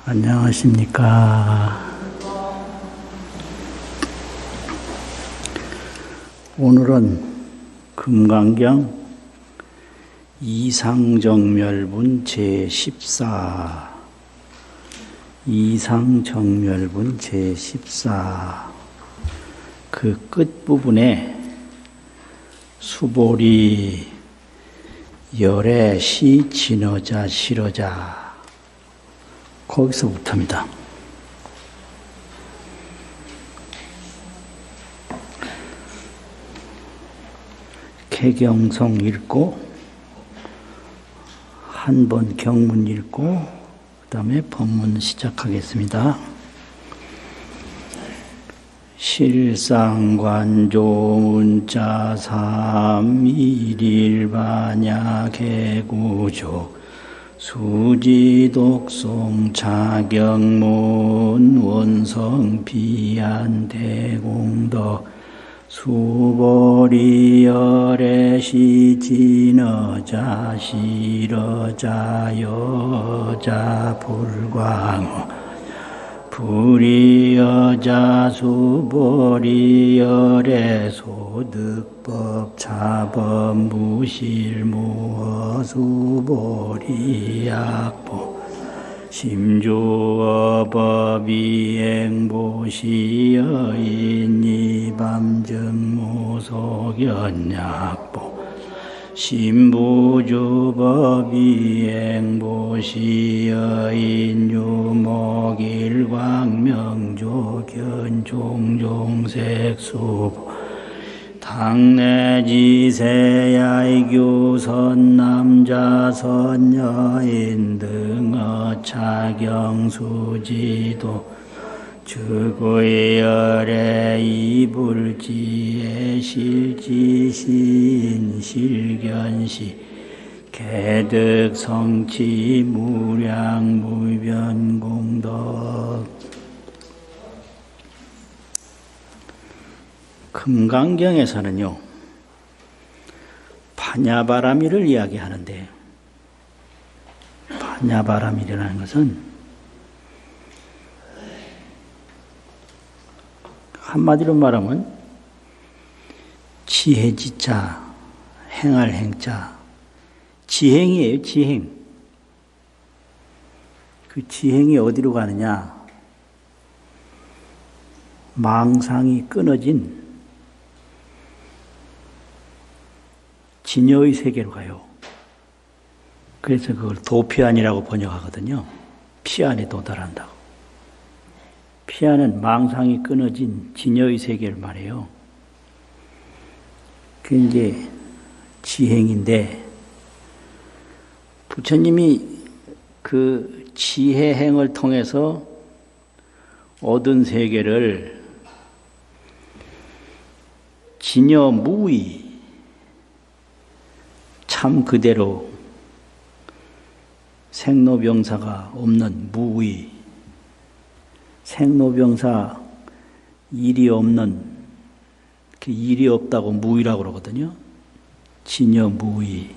안녕하십니까. 오늘은 금강경 이상정멸분 제14 이상정멸분 제14 그 끝부분에 수보리 열애 시 진어자 실어자 거기서부터입니다. 개경성 읽고 한 번 경문 읽고 그 다음에 법문 시작하겠습니다. 실상관조 문자 삼일일반야 개구조 수지독송 차경문 원성 비안 대공덕 수보리 열애 시 진어자 실어자 여자 불광 불이여자 수보리 열애 소득법 차법 무실무허 수보리 약보 심주어법 이행보시 여인이 밤정무속연약보 신부주법 이행보시 여인 유목일광명조견 종종색수보 당내지세 야이교 선남자 선여인 등어 차경수지도 주구의 열애 이불지의 실지시인 실견시 개득성치 무량무변공덕 금강경에서는요 파냐바라미를 이야기하는데 파냐바라미라는 것은 한마디로 말하면 지혜지자 행할 행자 지행이에요. 지행. 그 지행이 어디로 가느냐 망상이 끊어진 진여의 세계로 가요. 그래서 그걸 도피안이라고 번역하거든요. 피안에 도달한다고. 피안은 망상이 끊어진 진여의 세계를 말해요. 그게 이제 지행인데 부처님이 그 지혜행을 통해서 얻은 세계를 진여무의 참 그대로 생로병사가 없는 무의 생로병사 일이 없는 그 일이 없다고 무의라고 그러거든요. 진여무의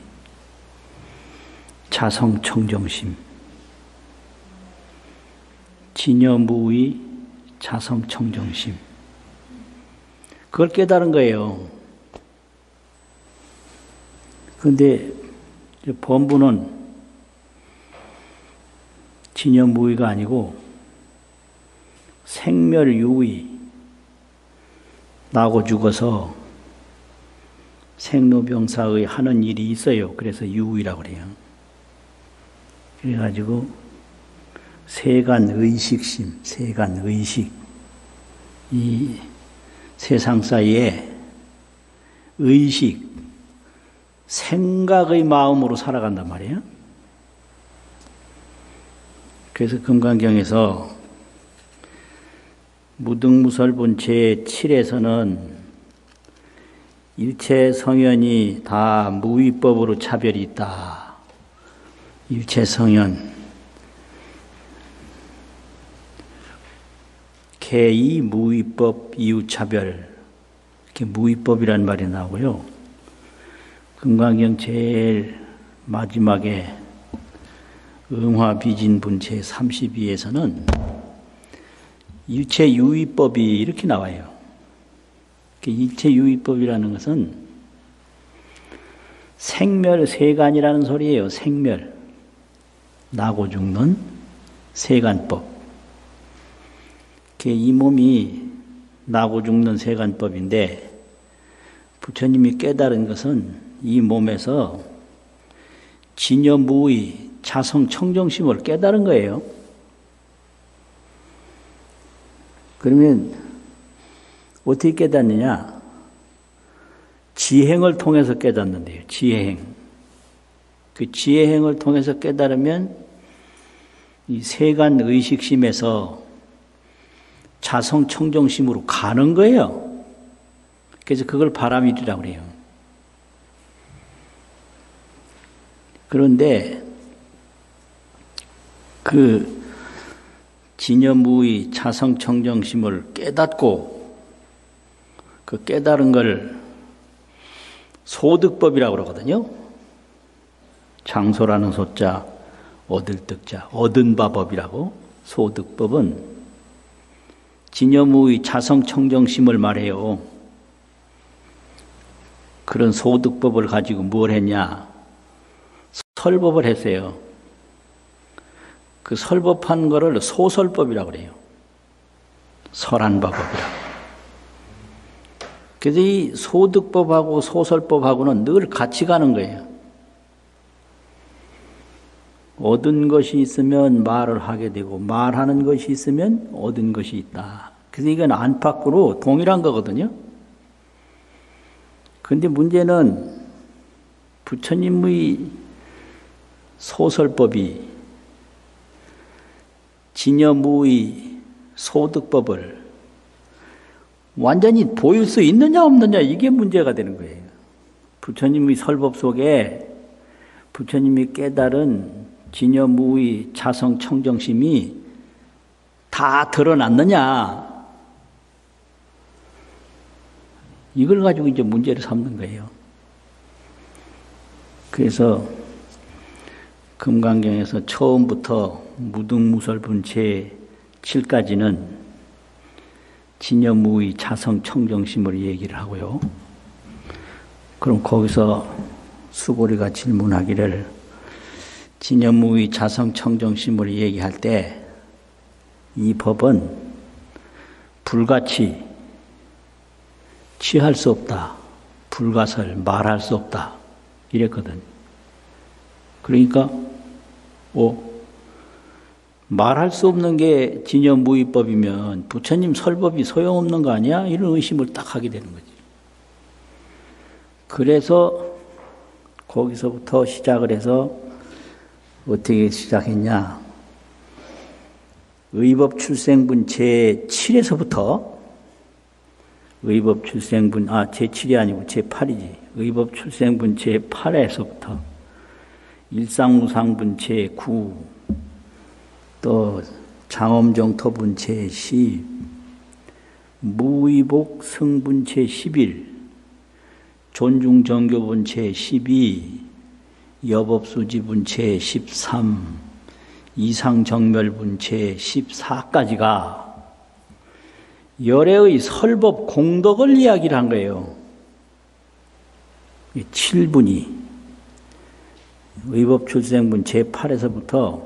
자성청정심 진여무의 자성청정심 그걸 깨달은 거예요. 그런데 본부는 진여무의가 아니고 생멸유의 나고 죽어서 생로병사의 하는 일이 있어요. 그래서 유의라고 그래요. 그래가지고 세간의식심, 세간의식 이 세상 사이에 의식 생각의 마음으로 살아간단 말이에요. 그래서 금강경에서 무등무설분 제7에서는 일체 성현이 다 무위법으로 차별이 있다. 일체 성현 개의 무위법 이유차별 이렇게 무위법이라는 말이 나오고요. 금강경 제일 마지막에 응화비진분 제32에서는 일체유의법이 이렇게 나와요. 일체유의법이라는 것은 생멸세간이라는 소리예요. 생멸. 나고 죽는 세간법. 이 몸이 나고 죽는 세간법인데 부처님이 깨달은 것은 이 몸에서 진여무의 자성청정심을 깨달은 거예요. 그러면 어떻게 깨닫느냐? 지행을 통해서 깨닫는데요. 지행. 그 지행을 통해서 깨달으면 이 세간 의식심에서 자성청정심으로 가는 거예요. 그래서 그걸 바라밀이라고 그래요. 그런데 그 진여무의 자성청정심을 깨닫고 그 깨달은 걸 소득법이라고 그러거든요. 장소라는 소자, 얻을 득자, 얻은 바법이라고. 소득법은 진여무의 자성청정심을 말해요. 그런 소득법을 가지고 뭘 했냐? 설법을 했어요. 그 설법한 거를 소설법이라고 그래요. 설한바법이라고. 그래서 이 소득법하고 소설법하고는 늘 같이 가는 거예요. 얻은 것이 있으면 말을 하게 되고 말하는 것이 있으면 얻은 것이 있다. 그래서 이건 안팎으로 동일한 거거든요. 그런데 문제는 부처님의 소설법이 진여무의 소득법을 완전히 보일 수 있느냐 없느냐 이게 문제가 되는 거예요. 부처님의 설법 속에 부처님이 깨달은 진여무의 자성청정심이 다 드러났느냐 이걸 가지고 이제 문제를 삼는 거예요. 그래서 금강경에서 처음부터 무등무설분 제7까지는 진여무의 자성청정심을 얘기를 하고요. 그럼 거기서 수고리가 질문하기를 진여무의 자성청정심을 얘기할 때 이 법은 불같이 취할 수 없다. 불가설 말할 수 없다. 이랬거든. 그러니까 말할 수 없는 게 진여무의법이면 부처님 설법이 소용없는 거 아니야? 이런 의심을 딱 하게 되는 거지. 그래서 거기서부터 시작을 해서 어떻게 시작했냐? 의법출생분 제7에서부터 의법출생분 제7이 아니고 제8이지. 의법출생분 제8에서부터 일상무상분 제9 또 장엄정토분 제10 무의복 승분 제11 존중정교분 제12 여법수지분 제13 이상정멸분 제14까지가 열애의 설법 공덕을 이야기를 한 거예요. 7분이 의법출생분 제8에서부터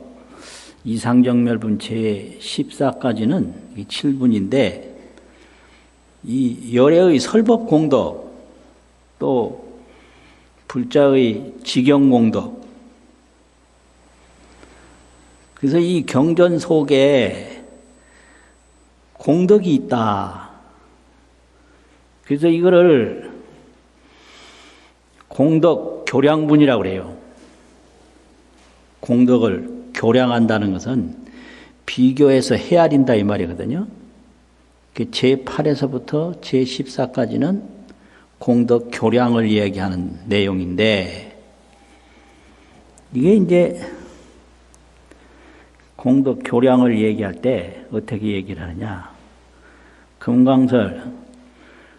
이상정멸분 제14까지는 이 7분인데 이 열애의 설법 공덕 또 불자의 직영 공덕 그래서 이 경전 속에 공덕이 있다. 그래서 이거를 공덕 교량분이라고 그래요. 공덕을 교량한다는 것은 비교해서 헤아린다 이 말이거든요. 제8에서부터 제14까지는 공덕 교량을 이야기하는 내용인데 이게 이제 공덕 교량을 얘기할 때 어떻게 얘기를 하느냐. 금강설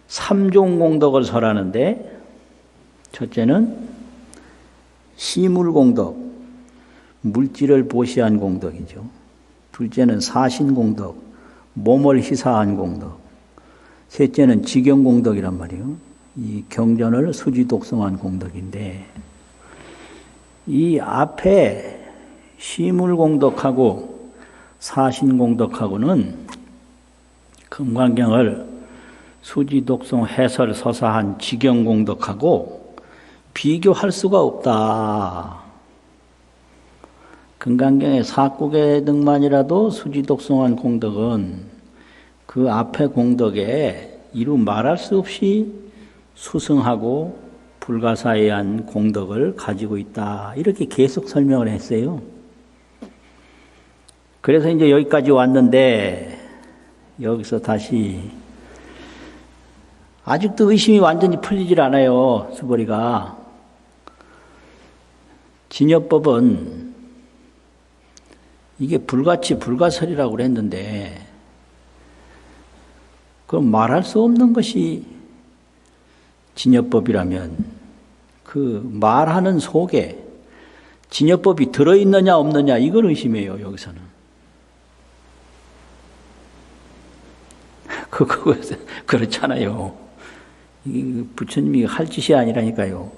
3종 공덕을 설하는데 첫째는 시물공덕, 물질을 보시한 공덕이죠. 둘째는 사신공덕, 몸을 희사한 공덕. 셋째는 직영공덕이란 말이에요. 이 경전을 수지독성한 공덕인데, 이 앞에 시물공덕하고 사신공덕하고는 금강경을 수지독성 해설 서사한 직영공덕하고 비교할 수가 없다. 금강경의 사국의 등만이라도 수지독성한 공덕은 그 앞에 공덕에 이루 말할 수 없이 수승하고 불가사의한 공덕을 가지고 있다. 이렇게 계속 설명을 했어요. 그래서 이제 여기까지 왔는데 여기서 다시 아직도 의심이 완전히 풀리질 않아요. 수보리가. 진여법은 이게 불가치 불가설이라고 그랬는데 그럼 말할 수 없는 것이 진여법이라면 그 말하는 속에 진여법이 들어있느냐 없느냐 이걸 의심해요. 여기서는. 그거 그렇잖아요. 부처님이 할 짓이 아니라니까요.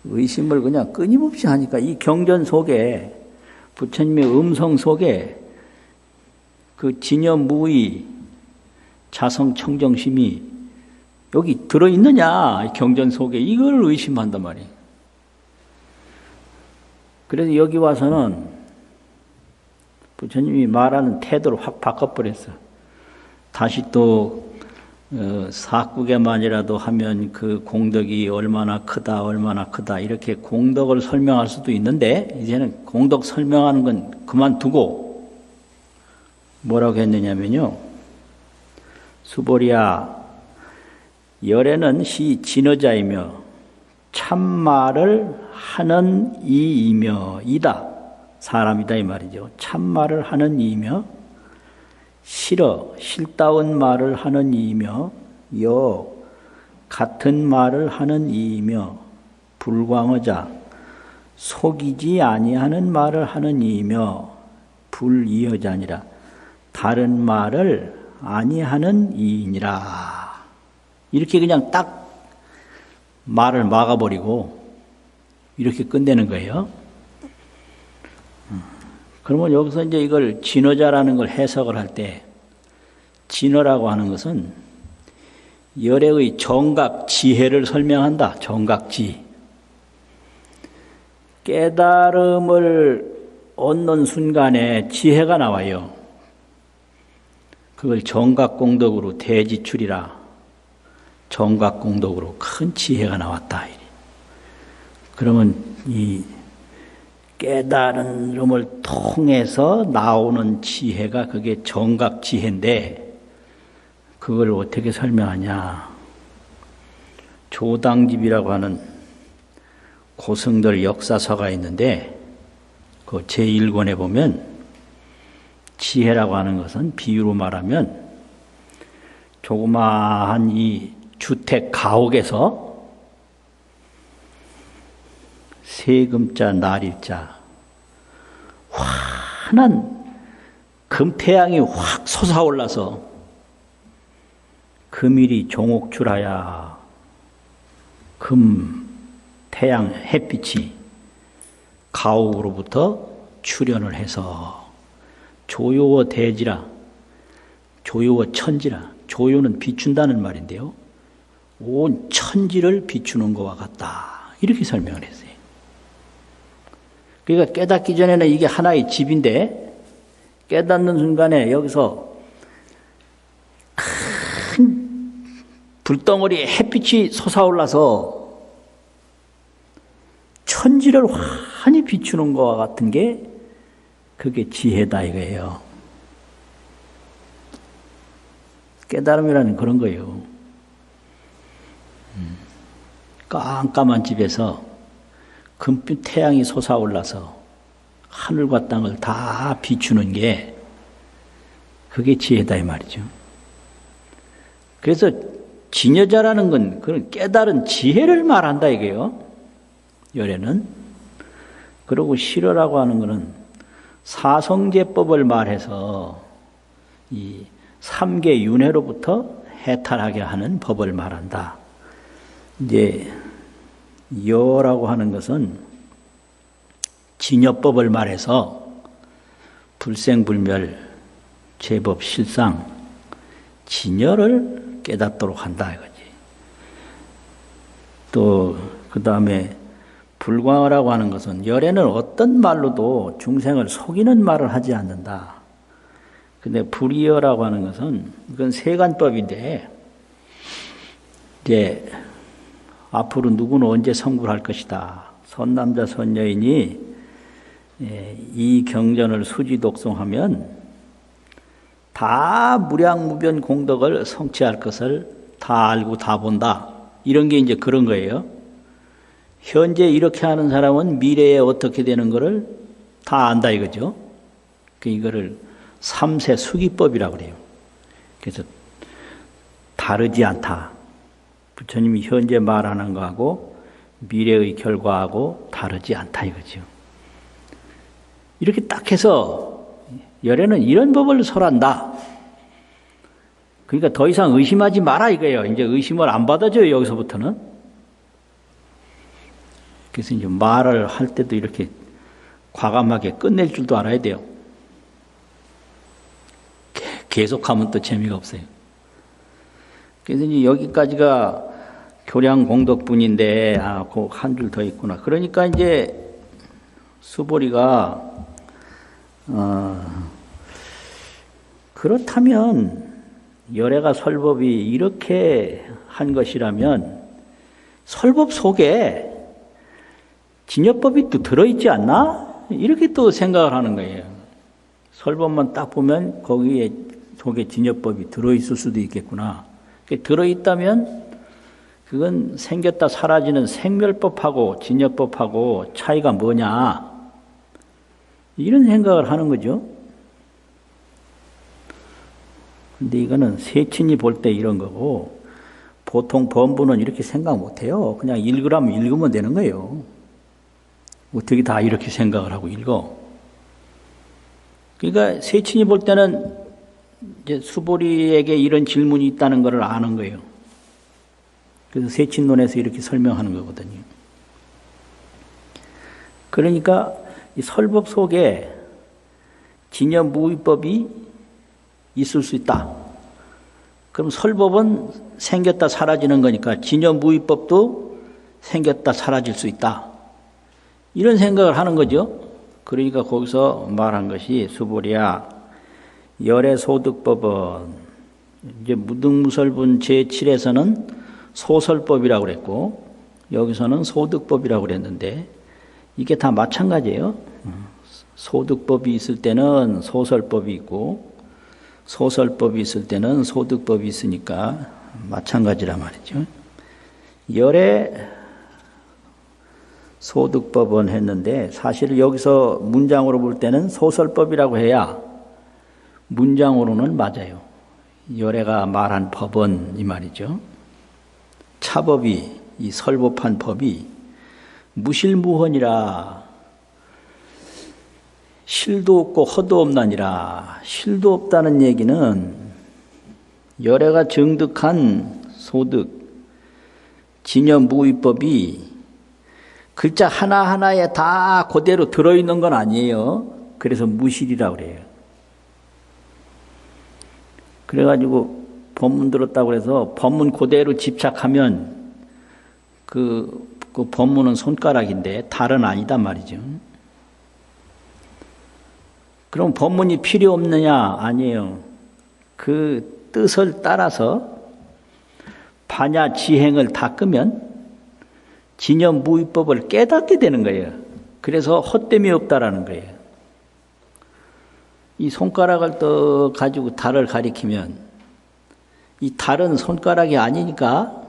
의심을 그냥 끊임없이 하니까 이 경전 속에 부처님의 음성 속에 그 진여무의 자성청정심이 여기 들어있느냐 경전 속에 이걸 의심한단 말이에요. 그래서 여기 와서는 부처님이 말하는 태도를 확 바꿔버렸어. 다시 또 사국에만이라도 하면 그 공덕이 얼마나 크다 이렇게 공덕을 설명할 수도 있는데 이제는 공덕 설명하는 건 그만두고 뭐라고 했느냐면요. 수보리야, 열애는 시 진어자이며 참말을 하는 이이며 이다. 사람이다 이 말이죠. 참말을 하는 이이며 싫다운 말을 하는 이이며 같은 말을 하는 이이며 불광어자 속이지 아니하는 말을 하는 이이며 불이여자니라 다른 말을 아니하는 이이니라. 이렇게 그냥 딱 말을 막아버리고 이렇게 끝내는 거예요. 그러면 여기서 이제 이걸 진어자라는 걸 해석을 할 때 진어라고 하는 것은 열애의 정각 지혜를 설명한다. 정각지. 깨달음을 얻는 순간에 지혜가 나와요. 그걸 정각공덕으로 대지출이라. 정각공덕으로 큰 지혜가 나왔다. 그러면 이 깨달음을 통해서 나오는 지혜가 그게 정각지혜인데 그걸 어떻게 설명하냐. 조당집이라고 하는 고승들 역사서가 있는데 그 제1권에 보면 지혜라고 하는 것은 비유로 말하면 조그마한 이 주택 가옥에서 세금자 날일자 환한 금태양이 확 솟아올라서 금일이 종옥출하야 태양 햇빛이 가옥으로부터 출현을 해서 조요어 대지라 조요어 천지라 조요는 비춘다는 말인데요. 온 천지를 비추는 것과 같다. 이렇게 설명을 했어요. 그러니까 깨닫기 전에는 이게 하나의 집인데 깨닫는 순간에 여기서 큰 불덩어리에 햇빛이 솟아올라서 천지를 환히 비추는 것과 같은 게 그게 지혜다 이거예요. 깨달음이라는 그런 거예요. 깜깜한 집에서 금빛 태양이 솟아올라서 하늘과 땅을 다 비추는 게 그게 지혜다 이 말이죠. 그래서 진여자라는 건 그런 깨달은 지혜를 말한다 이게요. 열애는 그리고 싫어라고 하는 것은 사성제법을 말해서 이 삼계 윤회로부터 해탈하게 하는 법을 말한다. 이제 여라고 하는 것은 진여법을 말해서 불생불멸, 제법 실상, 진여를 깨닫도록 한다 이거지. 또 그 다음에 불광어라고 하는 것은 열에는 어떤 말로도 중생을 속이는 말을 하지 않는다. 근데 불이여라고 하는 것은 이건 세간법인데 이제 앞으로 누구는 언제 성불할 것이다. 선남자 선여인이 이 경전을 수지독송하면 다 무량무변 공덕을 성취할 것을 다 알고 다 본다. 이런 게 이제 그런 거예요. 현재 이렇게 하는 사람은 미래에 어떻게 되는 거를 다 안다 이거죠. 이거를 삼세 수기법이라고 그래요. 그래서 다르지 않다. 부처님이 현재 말하는 거하고 미래의 결과하고 다르지 않다 이거죠. 이렇게 딱 해서 열에는 이런 법을 설한다. 그러니까 더 이상 의심하지 마라 이거예요. 이제 의심을 안 받아줘요 여기서부터는. 그래서 이제 말을 할 때도 이렇게 과감하게 끝낼 줄도 알아야 돼요. 계속하면 또 재미가 없어요. 그래서 이제 여기까지가 교량공덕분인데, 그 한 줄 더 있구나. 그러니까 이제 수보리가, 그렇다면, 열애가 설법이 이렇게 한 것이라면, 설법 속에 진여법이 또 들어있지 않나? 이렇게 또 생각을 하는 거예요. 설법만 딱 보면 거기에 속에 진여법이 들어있을 수도 있겠구나. 들어있다면 그건 생겼다 사라지는 생멸법하고 진여법하고 차이가 뭐냐. 이런 생각을 하는 거죠. 근데 이거는 세친이 볼 때 이런 거고 보통 범부는 이렇게 생각 못해요. 그냥 읽으라면 읽으면 되는 거예요. 어떻게 다 이렇게 생각을 하고 읽어. 그러니까 세친이 볼 때는 이제 수보리에게 이런 질문이 있다는 것을 아는 거예요. 그래서 세친론에서 이렇게 설명하는 거거든요. 그러니까 이 설법 속에 진여무의법이 있을 수 있다. 그럼 설법은 생겼다 사라지는 거니까 진여무의법도 생겼다 사라질 수 있다. 이런 생각을 하는 거죠. 그러니까 거기서 말한 것이 수보리야, 열애 소득법은 이제 무등무설분 제7에서는 소설법이라고 그랬고 여기서는 소득법이라고 그랬는데 이게 다 마찬가지예요. 소득법이 있을 때는 소설법이 있고 소설법이 있을 때는 소득법이 있으니까 마찬가지란 말이죠. 열애 소득법은 했는데 사실 여기서 문장으로 볼 때는 소설법이라고 해야 문장으로는 맞아요. 열애가 말한 법은 이 말이죠. 차법이 이 설법한 법이 무실무헌이라 실도 없고 허도 없나니라. 실도 없다는 얘기는 열애가 정득한 소득 진여무의법이 글자 하나하나에 다 그대로 들어있는 건 아니에요. 그래서 무실이라고 그래요. 그래가지고 법문 들었다고 해서 법문 그대로 집착하면 그 법문은 손가락인데 달은 아니단 말이죠. 그럼 법문이 필요 없느냐? 아니에요. 그 뜻을 따라서 반야 지행을 닦으면 진여무의법을 깨닫게 되는 거예요. 그래서 헛됨이 없다라는 거예요. 이 손가락을 또 가지고 달을 가리키면 이 달은 손가락이 아니니까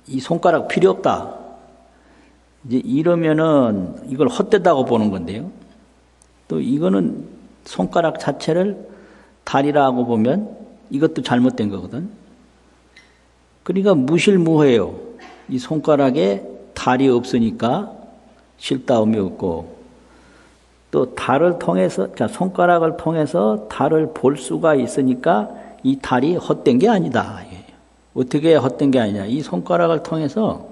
이 손가락 필요 없다. 이제 이러면은 이걸 헛되다고 보는 건데요. 또 이거는 손가락 자체를 달이라고 보면 이것도 잘못된 거거든. 그러니까 무실무해요. 이 손가락에 달이 없으니까 쉴다움이 없고, 또 달을 통해서, 자, 손가락을 통해서 달을 볼 수가 있으니까 이 달이 헛된 게 아니다. 어떻게 헛된 게 아니냐. 이 손가락을 통해서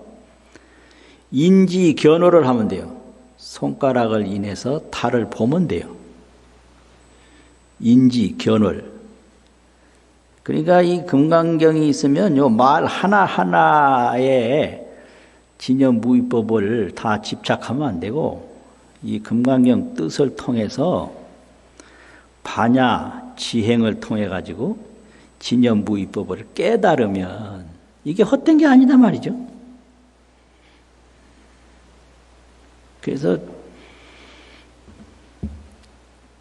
인지 견호를 하면 돼요. 손가락을 인해서 달을 보면 돼요. 인지 견호를. 그러니까 이 금강경이 있으면 요 말 하나하나에 진여무의법을 다 집착하면 안 되고, 이 금강경 뜻을 통해서 반야 지행을 통해 가지고 진여무의법을 깨달으면 이게 헛된 게 아니다 말이죠. 그래서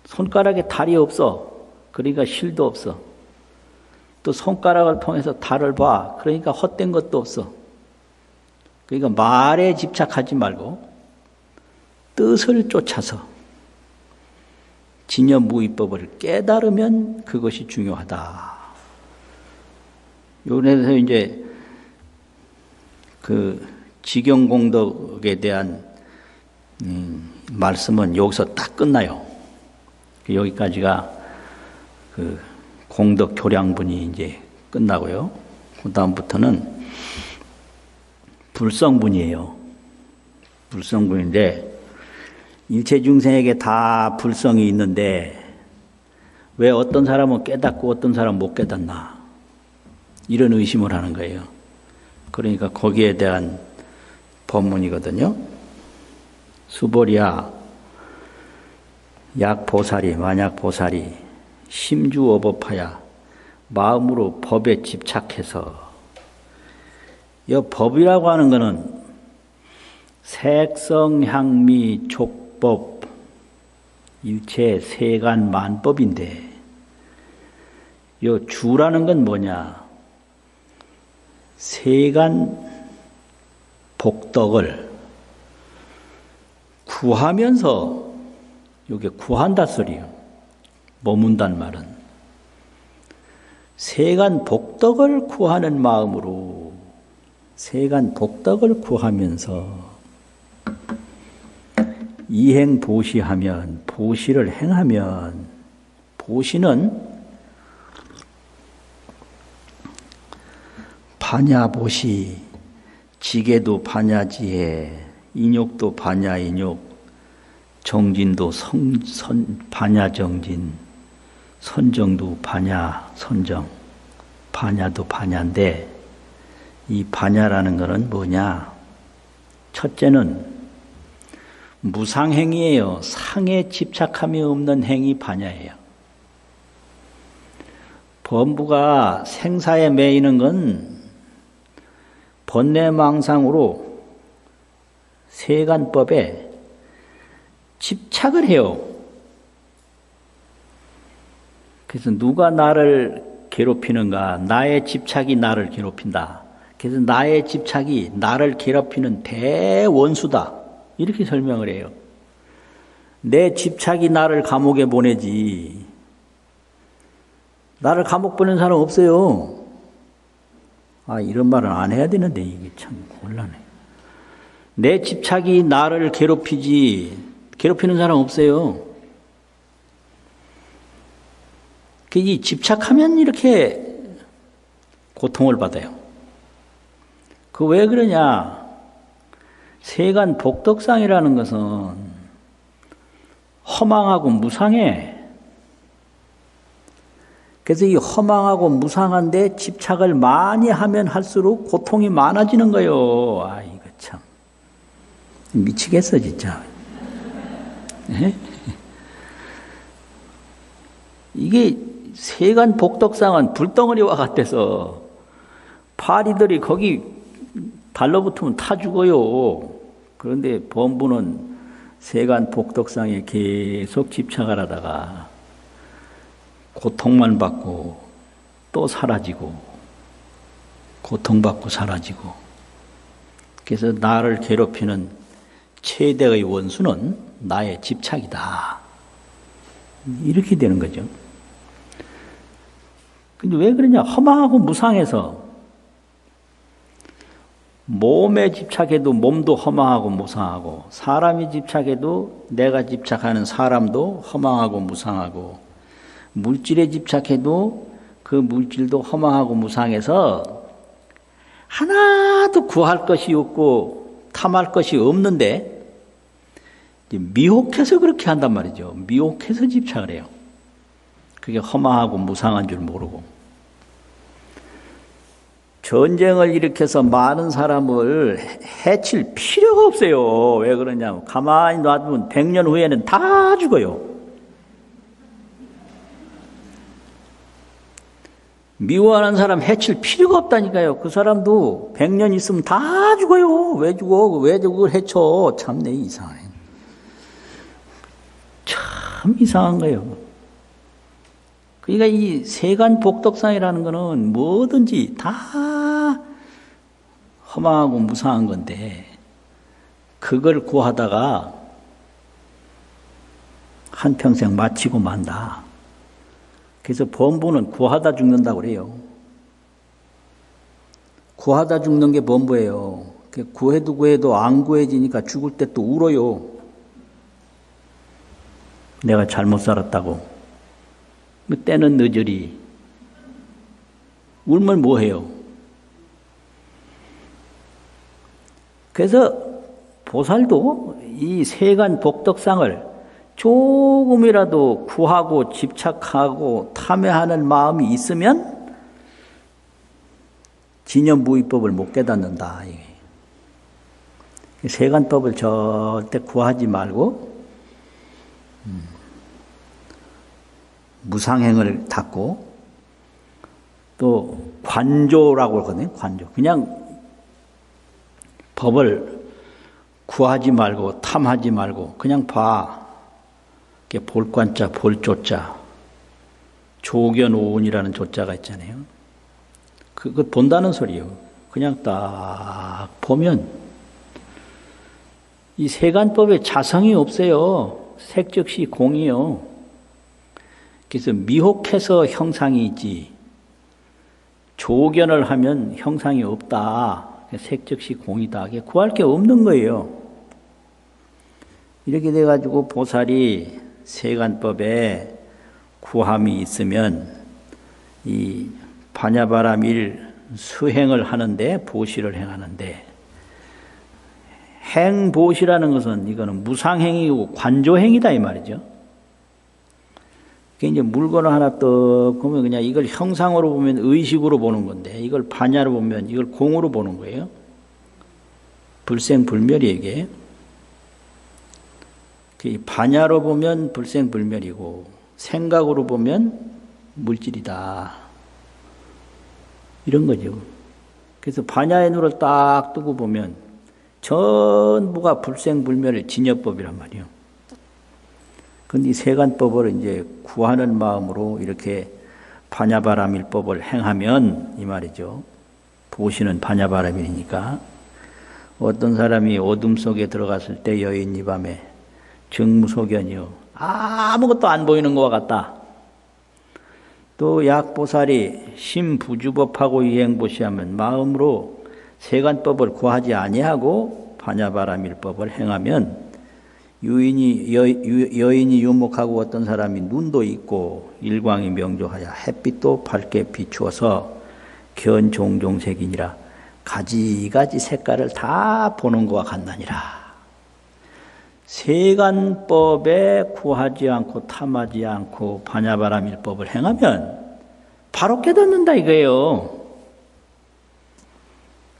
손가락에 달이 없어. 그러니까 실도 없어. 또 손가락을 통해서 달을 봐. 그러니까 헛된 것도 없어. 그러니까 말에 집착하지 말고 뜻을 쫓아서 진여무의법을 깨달으면 그것이 중요하다. 요래서 이제 그 지경공덕에 대한 말씀은 여기서 딱 끝나요. 여기까지가 그 공덕 교량분이 이제 끝나고요. 그 다음부터는 불성분이에요. 불성분인데 일체 중생에게 다 불성이 있는데 왜 어떤 사람은 깨닫고 어떤 사람은 못 깨닫나, 이런 의심을 하는 거예요. 그러니까 거기에 대한 법문이거든요. 수보리야, 약보살이 만약보살이 심주어법하야 마음으로 법에 집착해서, 이 법이라고 하는 것은 색성향미 촉법 일체 세간 만법인데, 이 주라는 건 뭐냐? 세간 복덕을 구하면서, 이게 구한다 소리요. 머문단 말은 세간 복덕을 구하는 마음으로, 세간 복덕을 구하면서 이행 보시하면, 보시를 행하면, 보시는 반야보시, 지게도 반야지혜, 인욕도 반야인욕, 정진도 반야정진, 선정도 반야선정, 반야도 반야인데, 이 반야라는 것은 뭐냐? 첫째는 무상행위예요. 상에 집착함이 없는 행위 반야예요. 범부가 생사에 매이는 건 번뇌망상으로 세간법에 집착을 해요. 그래서 누가 나를 괴롭히는가? 나의 집착이 나를 괴롭힌다. 그래서 나의 집착이 나를 괴롭히는 대원수다. 이렇게 설명을 해요. 내 집착이 나를 감옥에 보내지. 나를 감옥 보낸 사람 없어요. 아, 이런 말은 안 해야 되는데 이게 참 곤란해. 내 집착이 나를 괴롭히지 괴롭히는 사람 없어요. 이 집착하면 이렇게 고통을 받아요. 그 왜 그러냐? 세간 복덕상이라는 것은 허망하고 무상해. 그래서 이 허망하고 무상한데 집착을 많이 하면 할수록 고통이 많아지는 거예요. 아, 이거 참 미치겠어 진짜. 이게 세간 복덕상은 불덩어리와 같아서 파리들이 거기 달라붙으면 타 죽어요. 그런데 범부는 세간 복덕상에 계속 집착을 하다가 고통만 받고 또 사라지고, 고통받고 사라지고. 그래서 나를 괴롭히는 최대의 원수는 나의 집착이다. 이렇게 되는 거죠. 근데 왜 그러냐? 허망하고 무상해서. 몸에 집착해도 몸도 허망하고 무상하고, 사람이 집착해도 내가 집착하는 사람도 허망하고 무상하고, 물질에 집착해도 그 물질도 허망하고 무상해서 하나도 구할 것이 없고 탐할 것이 없는데 미혹해서 그렇게 한단 말이죠. 미혹해서 집착을 해요. 그게 허망하고 무상한 줄 모르고. 전쟁을 일으켜서 많은 사람을 해칠 필요가 없어요. 왜 그러냐면 가만히 놔두면 100년 후에는 다 죽어요. 미워하는 사람 해칠 필요가 없다니까요. 그 사람도 100년 있으면 다 죽어요. 왜 죽어? 왜 그걸 해쳐? 참내 이상해. 참 이상한 거예요. 그러니까 이 세간 복덕상이라는 거는 뭐든지 다 허망하고 무상한 건데 그걸 구하다가 한평생 마치고 만다. 그래서 범부는 구하다 죽는다고 그래요. 구하다 죽는 게 범부예요. 구해도 구해도 안 구해지니까 죽을 때 또 울어요. 내가 잘못 살았다고. 때는 늦으리. 울면 뭐해요? 그래서 보살도 이 세간 복덕상을 조금이라도 구하고 집착하고 탐해하는 마음이 있으면 진연무의법을 못 깨닫는다. 세간법을 절대 구하지 말고 무상행을 닦고 또 관조라고 하거든요. 관조. 그냥 법을 구하지 말고 탐하지 말고 그냥 봐. 볼관자, 볼조자, 조견오운이라는 조자가 있잖아요. 그거 본다는 소리예요. 그냥 딱 보면 이 세간법에 자성이 없어요. 색즉시 공이요. 그래서 미혹해서 형상이 있지 조견을 하면 형상이 없다. 색즉시 공이다. 구할 게 없는 거예요. 이렇게 돼가지고 보살이 세간법에 구함이 있으면 이 반야바라밀 수행을 하는데 보시를 행하는데 행보시라는 것은 이거는 무상행이고 관조행이다 이 말이죠. 이제 물건을 하나 떡 보면 그냥 이걸 형상으로 보면 의식으로 보는 건데 이걸 반야로 보면 이걸 공으로 보는 거예요. 불생불멸이에요. 반야로 보면 불생불멸이고 생각으로 보면 물질이다. 이런 거죠. 그래서 반야의 눈을 딱 뜨고 보면 전부가 불생불멸의 진여법이란 말이에요. 그런데 이 세간법을 이제 구하는 마음으로 이렇게 반야바라밀법을 행하면 이 말이죠. 보시는 반야바라밀이니까 어떤 사람이 어둠 속에 들어갔을 때 여인이 밤에 정무소견이요. 아무것도 안 보이는 것과 같다. 또 약보살이 심부주법하고 이행보시하면 마음으로 세간법을 구하지 아니하고 반야바라밀법을 행하면 여인이 유목하고 어떤 사람이 눈도 있고 일광이 명조하여 햇빛도 밝게 비추어서 견종종색이니라 가지가지 색깔을 다 보는 것과 같나니라. 세간법에 구하지 않고 탐하지 않고 반야바라밀법을 행하면 바로 깨닫는다 이거예요.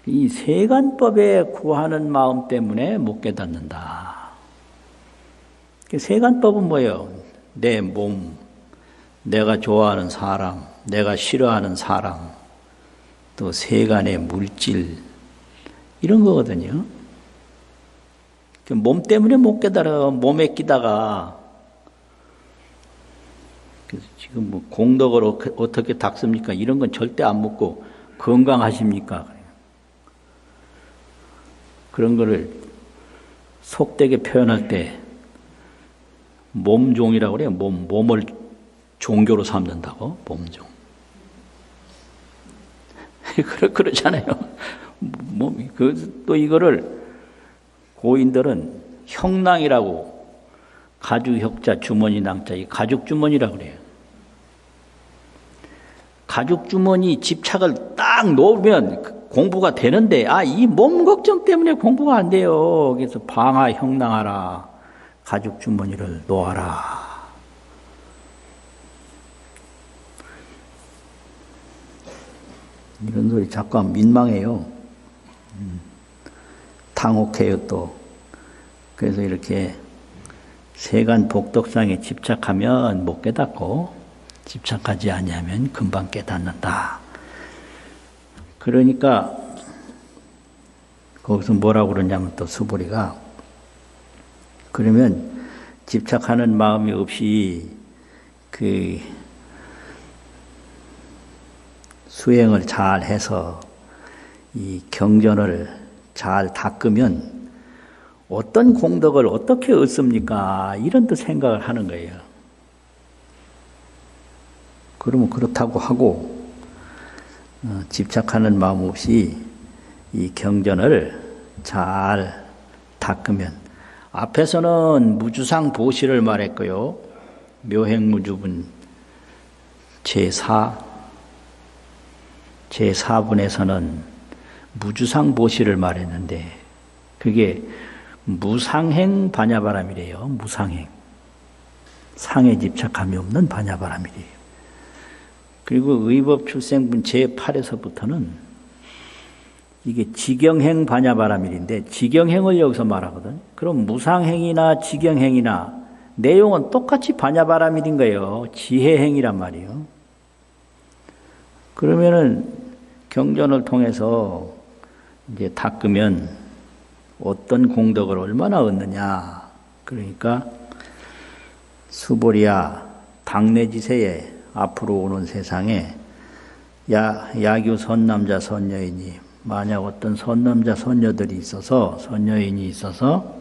이 세간법에 구하는 마음 때문에 못 깨닫는다. 세간법은 뭐예요? 내 몸, 내가 좋아하는 사람, 내가 싫어하는 사람, 또 세간의 물질 이런 거거든요. 몸 때문에 못 깨달아. 몸에 끼다가 지금 뭐 공덕을 어떻게 닦습니까? 이런 건 절대 안 묻고 건강하십니까? 그런 거를 속되게 표현할 때 몸종이라고 그래요. 몸을 종교로 삼는다고. 몸종. 그러잖아요. 또 이거를 고인들은 형낭이라고, 가죽혁자 주머니 낭자, 이 가죽주머니라고 그래요. 가죽주머니 집착을 딱 놓으면 공부가 되는데, 이 몸 걱정 때문에 공부가 안 돼요. 그래서 방하 형낭하라. 가죽주머니를 놓아라. 이런 소리 자꾸 하면 민망해요. 당혹해요 또. 그래서 이렇게 세간 복덕상에 집착하면 못 깨닫고, 집착하지 아니하면 금방 깨닫는다. 그러니까 거기서 뭐라고 그러냐면 또 수보리가, 그러면 집착하는 마음이 없이 그 수행을 잘 해서 이 경전을 잘 닦으면 어떤 공덕을 어떻게 얻습니까? 이런 또 생각을 하는 거예요. 그러면 그렇다고 하고 집착하는 마음 없이 이 경전을 잘 닦으면, 앞에서는 무주상 보시를 말했고요. 묘행무주분 제4분에서는 무주상 보시를 말했는데, 그게 무상행 반야바람이래요. 무상행. 상에 집착함이 없는 반야바람이래요. 그리고 의법출생분 제8에서부터는 이게 지경행 반야바람일인데, 지경행을 여기서 말하거든. 그럼 무상행이나 지경행이나 내용은 똑같이 반야바람일인 거예요. 지혜행이란 말이에요. 그러면은 경전을 통해서 이제 닦으면 어떤 공덕을 얼마나 얻느냐. 그러니까 수보리야, 당내지세에 앞으로 오는 세상에 야규 선남자 선여인이, 만약 어떤 선남자 선녀들이 있어서, 선여인이 있어서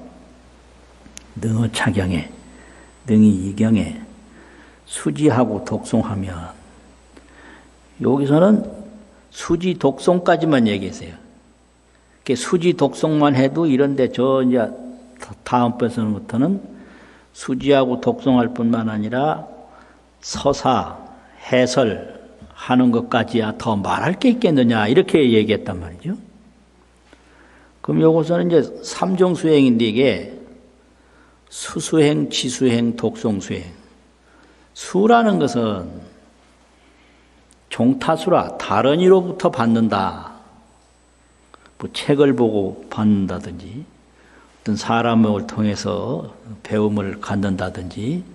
능어 차경에, 능이 이경에 수지하고 독송하면, 여기서는 수지 독송까지만 얘기했어요. 수지 독송만 해도 이런데, 이제 다음 번부터는 수지하고 독송할 뿐만 아니라 서사, 해설하는 것까지야 더 말할 게 있겠느냐, 이렇게 얘기했단 말이죠. 그럼 요것은 이제 삼종수행인데, 이게 수수행, 지수행, 독송수행. 수라는 것은 종타수라, 다른 이로부터 받는다. 뭐 책을 보고 받는다든지, 어떤 사람을 통해서 배움을 갖는다든지,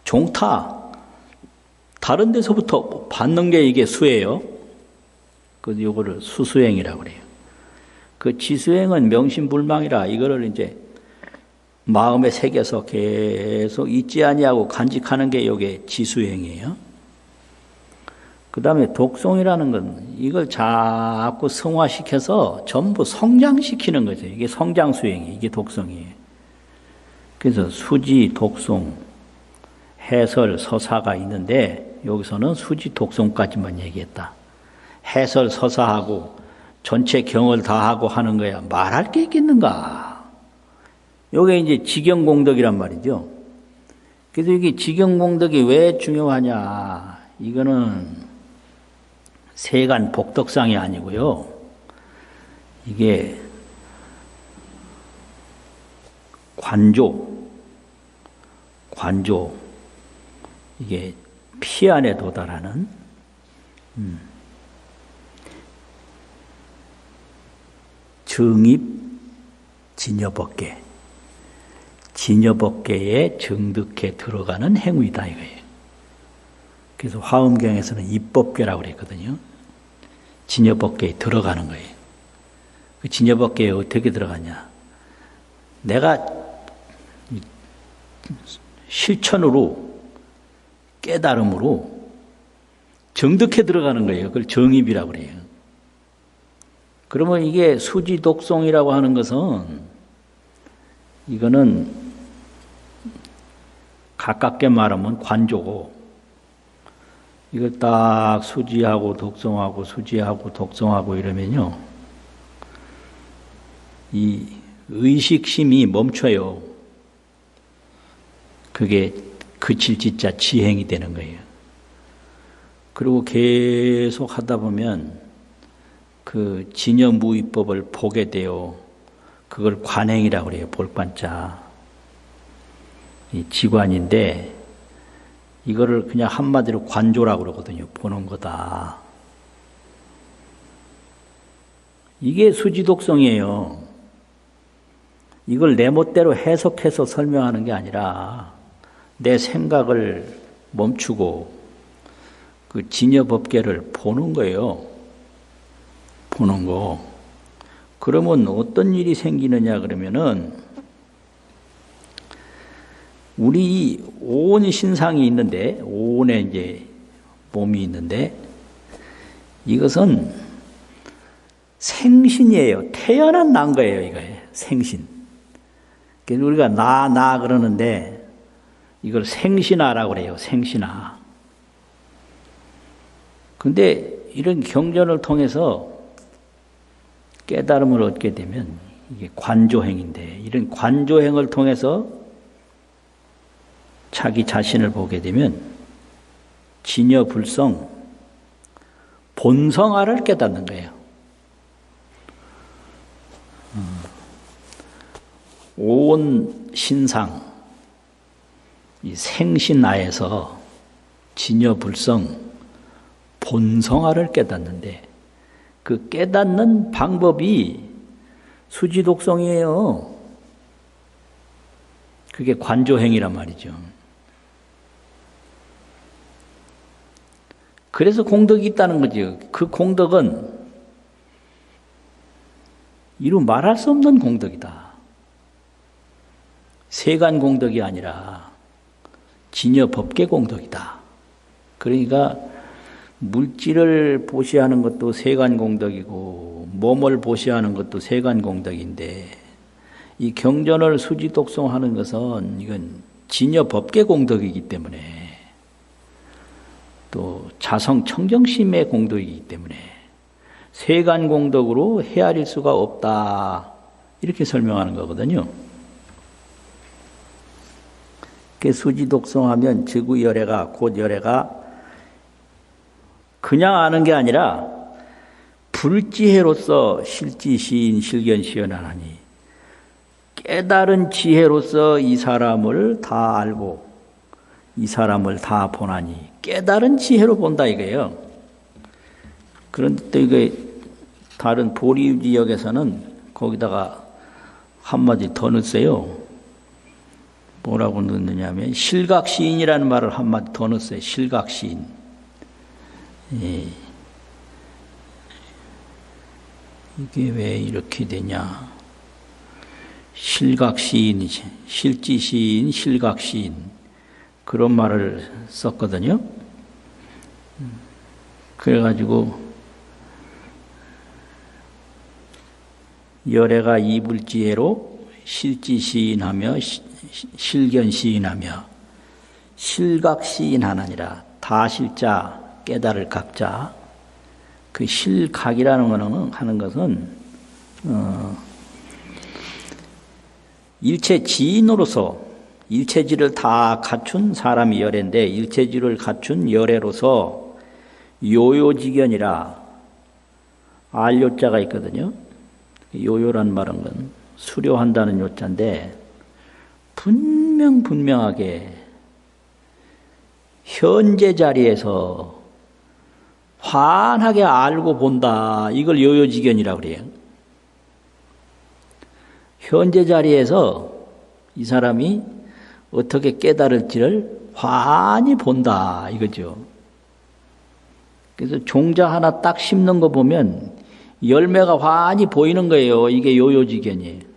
종타, 다른 데서부터 받는 게 이게 수예요. 그래서 요거를 수수행이라고 그래요. 그 지수행은 명심불망이라, 이거를 이제 마음에 새겨서 계속 잊지 아니하고 간직하는 게 요게 지수행이에요. 그 다음에 독송이라는 건 이걸 자꾸 성화시켜서 전부 성장시키는 거죠. 이게 성장수행이, 이게 독송이에요. 그래서 수지, 독송, 해설, 서사가 있는데, 여기서는 수지, 독송까지만 얘기했다. 해설, 서사하고 전체 경을 다 하고 하는 거야. 말할 게 있겠는가? 요게 이제 지경공덕이란 말이죠. 그래서 이게 지경공덕이 왜 중요하냐? 이거는 세간 복덕상이 아니고요. 이게 관조, 이게 피 안에 도달하는 정입 진여법계, 진여법계에 정득해 들어가는 행위다 이거예요. 그래서 화엄경에서는 입법계라고 그랬거든요. 진여법계에 들어가는 거예요. 그 진여법계에 어떻게 들어가냐? 내가 실천으로, 깨달음으로 정득해 들어가는 거예요. 그걸 정입이라고 그래요. 그러면 이게 수지독송이라고 하는 것은, 이거는 가깝게 말하면 관조고, 이걸 딱 수지하고 독송하고 수지하고 독송하고 이러면요, 이 의식심이 멈춰요. 그게 그칠 지자 지행이 되는 거예요. 그리고 계속 하다 보면 그 진여무의법을 보게 돼요. 그걸 관행이라고 그래요. 볼관자. 이 지관인데 이거를 그냥 한마디로 관조라고 그러거든요. 보는 거다. 이게 수지독성이에요. 이걸 내 멋대로 해석해서 설명하는 게 아니라 내 생각을 멈추고 그 진여법계를 보는 거예요. 보는 거. 그러면 어떤 일이 생기느냐 그러면은 우리 온 신상이 있는데 온에 이제 몸이 있는데 이것은 생신이에요. 태어난 난 거예요. 이거예요. 생신. 그래서 우리가 나 그러는데 이걸 생신아라고 그래요. 생신아. 근데 이런 경전을 통해서 깨달음을 얻게 되면 이게 관조행인데 이런 관조행을 통해서 자기 자신을 보게 되면 진여불성 본성아를 깨닫는 거예요. 온 신상 이 생신아에서 진여불성 본성아를 깨닫는데 그 깨닫는 방법이 수지독성이에요. 그게 관조행이란 말이죠. 그래서 공덕이 있다는 거죠. 그 공덕은 이루 말할 수 없는 공덕이다. 세간 공덕이 아니라 진여법계 공덕이다. 그러니까 물질을 보시하는 것도 세간 공덕이고 몸을 보시하는 것도 세간 공덕인데 이 경전을 수지독성하는 것은 이건 진여법계 공덕이기 때문에 또 자성 청정심의 공덕이기 때문에 세간 공덕으로 헤아릴 수가 없다. 이렇게 설명하는 거거든요. 수지독성하면 즉우열애가 곧 열애가 그냥 아는 게 아니라 불지혜로서 실지시인 실견시연하나니 깨달은 지혜로서 이 사람을 다 알고 이 사람을 다 보나니 깨달은 지혜로 본다 이거예요. 그런데 또 이게 다른 보리지역에서는 거기다가 한마디 더 넣었어요. 뭐라고 넣느냐면 실각시인이라는 말을 한마디 더 넣었어요. 실각시인. 예. 이게 왜 이렇게 되냐. 실각시인, 실지시인, 실각시인 그런 말을 썼거든요. 그래가지고 열애가 이불지혜로 실지시인하며 실견시인하며 실각시인하느니라. 다실자 깨달을 각자. 그 실각이라는 거는 하는 것은 일체 지인으로서 일체지를 다 갖춘 사람이 열애인데 일체지를 갖춘 열애로서 요요지견이라 알요자가 있거든요. 요요란 말은 건 수료한다는 요자인데 분명하게 현재 자리에서 환하게 알고 본다. 이걸 요요지견이라고 그래요. 현재 자리에서 이 사람이 어떻게 깨달을지를 환히 본다. 이거죠. 그래서 종자 하나 딱 심는 거 보면 열매가 환히 보이는 거예요. 이게 요요지견이에요.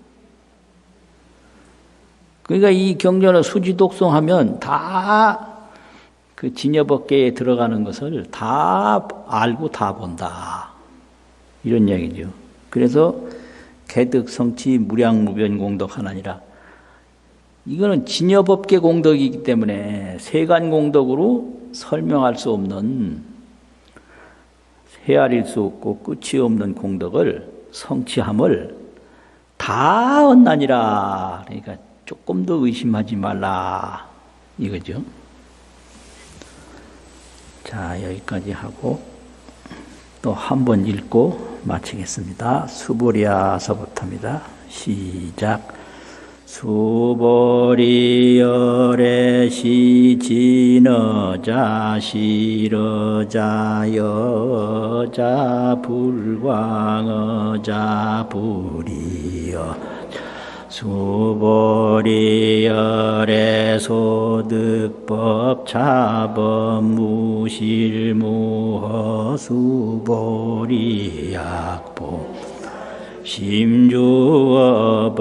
그러니까 이 경전을 수지독성하면 다 그 진여법계에 들어가는 것을 다 알고 다 본다. 이런 얘기죠. 그래서 개득성치 무량무변 공덕 하나니라. 이거는 진여법계 공덕이기 때문에 세간 공덕으로 설명할 수 없는 헤아릴 수 없고 끝이 없는 공덕을 성취함을 다 얻나니라. 그러니까 조금도 의심하지 말라 이거죠. 자, 여기까지 하고 또 한 번 읽고 마치겠습니다. 수보리아서부터입니다. 시작. 수보리열의 시진어자 실어자 여자 불광어자 불이여 수보리열의 소득법 차법 무실무허 수보리약법 심주어법이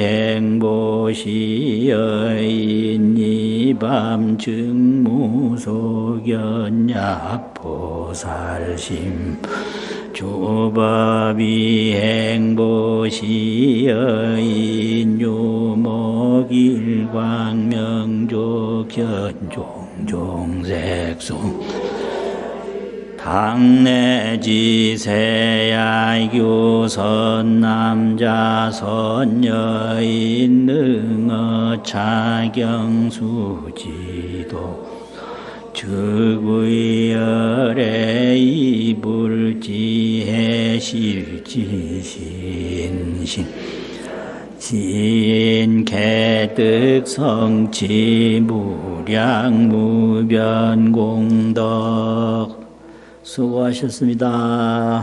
행보시여인이밤 증무소견약보살심 주법이 행보시여인유목일광명조 견종종색송 당내지 세야유 선남자 선여인 능어 차경수지도 즉의열의 이불지혜 실지신신 진개득 성치 무량 무변 공덕 수고하셨습니다.